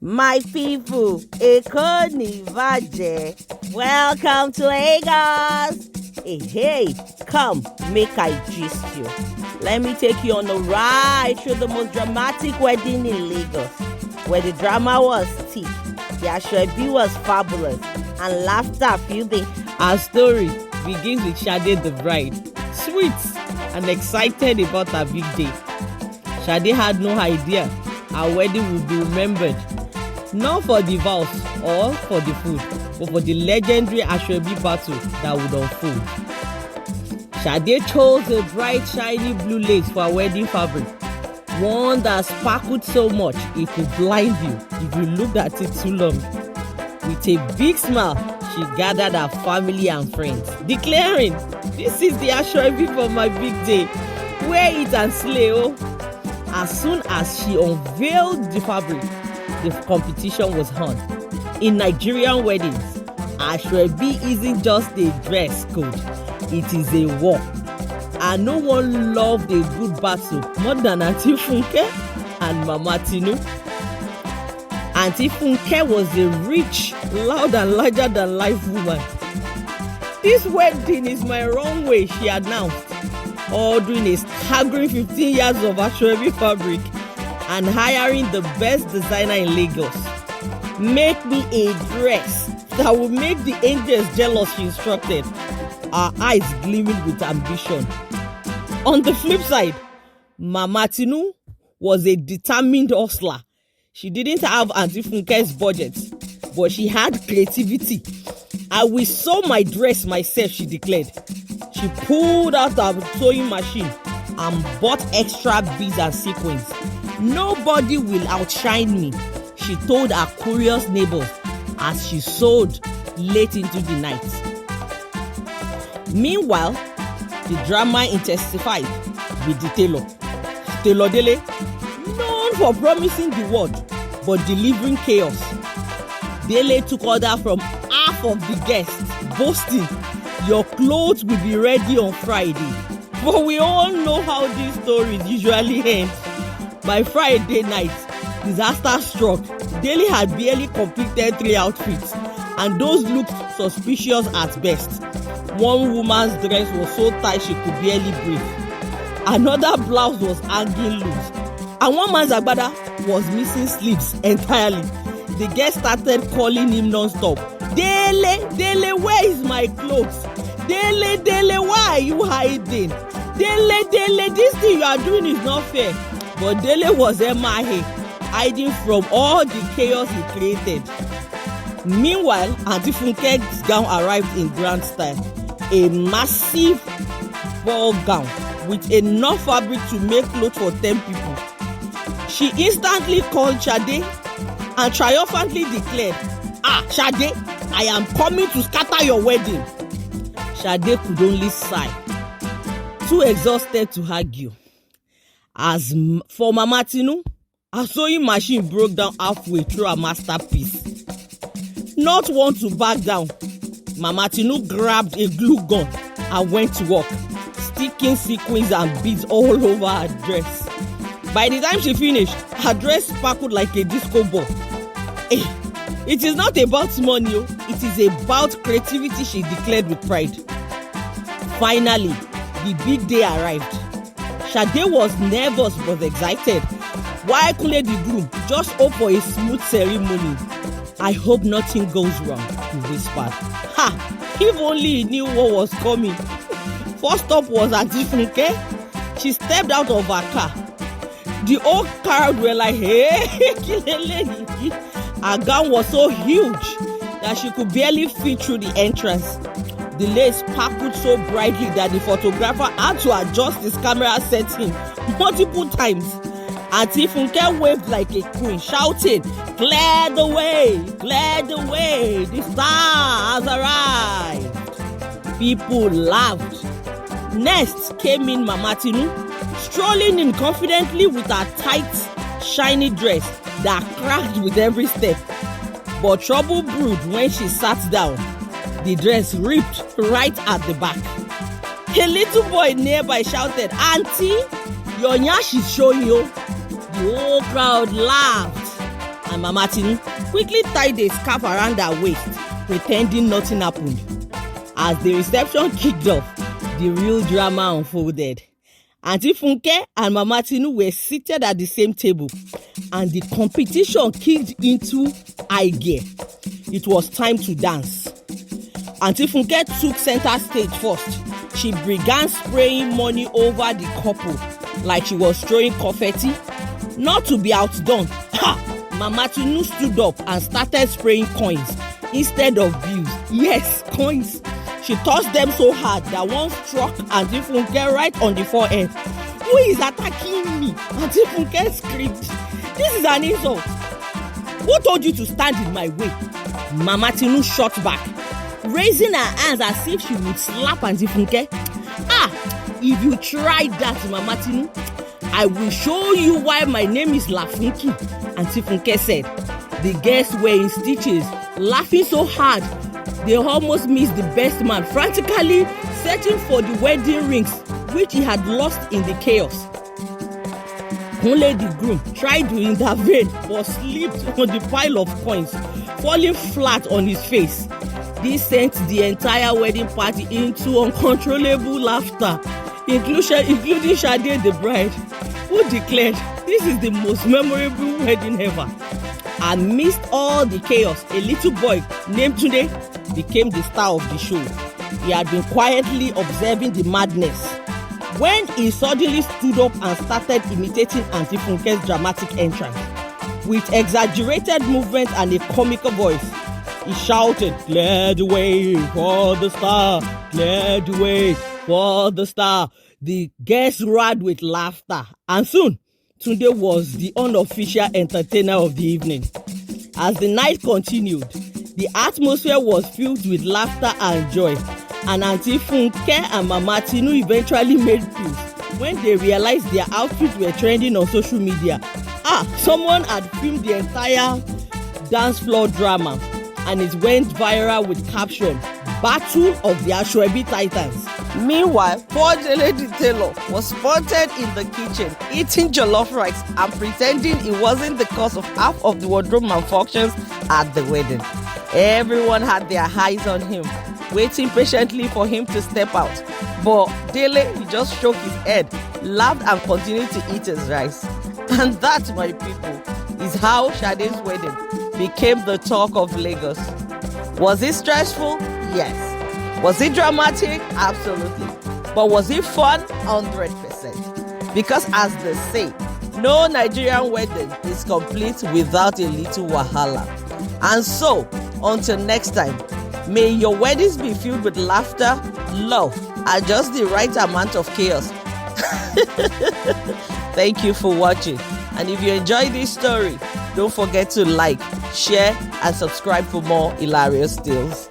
My people, Eko ni vaje. Welcome to Lagos. Hey, come, make I gist you. Let me take you on a ride through the most dramatic wedding in Lagos, where the drama was thick, the Asoebi was fabulous, and laughter filled the... Our story begins with Sade the bride, sweet and excited about her big day. Sade had no idea her wedding would be remembered, not for the vows or for the food, but for the legendary Asoebi battle that would unfold. Sade chose a bright, shiny blue lace for her wedding fabric, one that sparkled so much it could blind you if you looked at it too long. With a big smile, she gathered her family and friends, declaring, "This is the Asoebi for my big day. Wear it and slay, oh." As soon as she unveiled the fabric, the competition was on. In Nigerian weddings, Asoebi isn't just a dress code, it is a war. And no one loved a good battle more than Aunty Funke and Mama Tinu. Aunty Funke was a rich, loud and larger than life woman. "This wedding is my runway," she announced, ordering a staggering 15 yards of Asoebi fabric and hiring the best designer in Lagos. "Make me a dress that will make the angels jealous," she instructed, her eyes gleaming with ambition. On the flip side, Mama Tinu was a determined hustler. She didn't have Aunty Funke's budget, but she had creativity. "I will sew my dress myself," she declared. She pulled out her sewing machine and bought extra beads and sequins. "Nobody will outshine me," she told her curious neighbors as she sewed late into the night. Meanwhile, the drama intensified with the Tailor Dele, known for promising the world but delivering chaos. Dele took order from half of the guests, boasting, "Your clothes will be ready on Friday." But we all know how these stories usually end. By Friday night, disaster struck. Dele had barely completed 3 outfits, and those looked suspicious at best. One woman's dress was so tight she could barely breathe. Another blouse was hanging loose. And one man's agbada was missing sleeves entirely. The guests started calling him non-stop. Dele, where is my clothes? Dele, why are you hiding? Dele, this thing you are doing is not fair." But Dele was MIA, hiding from all the chaos he created. Meanwhile, Aunty Funke's gown arrived in grand style. A massive ball gown with enough fabric to make clothes for 10 people. She instantly called Sade and triumphantly declared, "Sade, I am coming to scatter your wedding." Sade could only sigh, too exhausted to argue. As for Mama Tinu, her sewing machine broke down halfway through her masterpiece. Not one to back down, Mama Tinu grabbed a glue gun and went to work, sticking sequins and beads all over her dress. By the time she finished, her dress sparkled like a disco ball. It is not about money, it is about creativity, she declared with pride. Finally, the big day arrived. Sade was nervous but excited, while Kunle the groom just hoped for a smooth ceremony. "I hope nothing goes wrong," he whispered. If only he knew what was coming. First up was Aunty Funke. She stepped out of her car. The whole crowd were like, "Hey, Kilele." Her gown was so huge that she could barely fit through the entrance. The lace sparkled so brightly that the photographer had to adjust his camera setting multiple times. Aunty Funke waved like a queen, shouting, "Clear the way, the star has arrived." People laughed. Next came in Mama Tinu, strolling in confidently with her tight, shiny dress that cracked with every step. But trouble brewed when she sat down. The dress ripped right at the back. A little boy nearby shouted, "Auntie, your nyash is showing you." The whole crowd laughed. and Mama Tinu quickly tied a scarf around her waist, pretending nothing happened. As the reception kicked off, the real drama unfolded. Aunty Funke and Mama Tinu were seated at the same table, and the competition kicked into high gear. It was time to dance. Aunty Funke took center stage first. She began spraying money over the couple like she was throwing confetti. Not to be outdone, Mama Tinu stood up and started spraying coins instead of bills. Yes, coins. She tossed them so hard that one struck Aunty Funke right on the forehead. Who is attacking me? Aunty Funke screamed. This is an insult. Who told you to stand in my way? Mama Tinu shot back, raising her hands as if she would slap Aunty Funke. If you try that, Mama Tinu, I will show you why my name is Lafunke, Aunty Funke said. The guests were in stitches, laughing so hard they almost missed the best man frantically searching for the wedding rings which he had lost in the chaos. Only the groom tried to intervene but slipped on the pile of coins, falling flat on his face. This sent the entire wedding party into uncontrollable laughter, including Sade the bride, who declared this is the most memorable wedding ever. Amidst all the chaos, a little boy named Tunde became the star of the show. He had been quietly observing the madness when he suddenly stood up and started imitating Aunty Funke's dramatic entrance. With exaggerated movement and a comical voice, he shouted, "Clear the way for the star, clear the way for the star." The guests roared with laughter, and soon Tunde was the unofficial entertainer of the evening. As the night continued, the atmosphere was filled with laughter and joy, and Aunty Funke and Mama Tinu eventually made peace when they realized their outfits were trending on social media. Someone had filmed the entire dance floor drama, and it went viral with caption, "Battle of the Asoebi Titans." Meanwhile, poor Dele the Tailor was spotted in the kitchen eating jollof rice and pretending it wasn't the cause of half of the wardrobe malfunctions at the wedding. Everyone had their eyes on him, waiting patiently for him to step out. But Dele, he just shook his head, laughed and continued to eat his rice. And that, my people, is how Sade's wedding became the talk of Lagos. Was it stressful? Yes. Was it dramatic? Absolutely. But was it fun? 100%. Because as they say, no Nigerian wedding is complete without a little wahala. And so, until next time, may your weddings be filled with laughter, love, and just the right amount of chaos. Thank you for watching. And if you enjoyed this story, don't forget to like, share, and subscribe for more hilarious tales.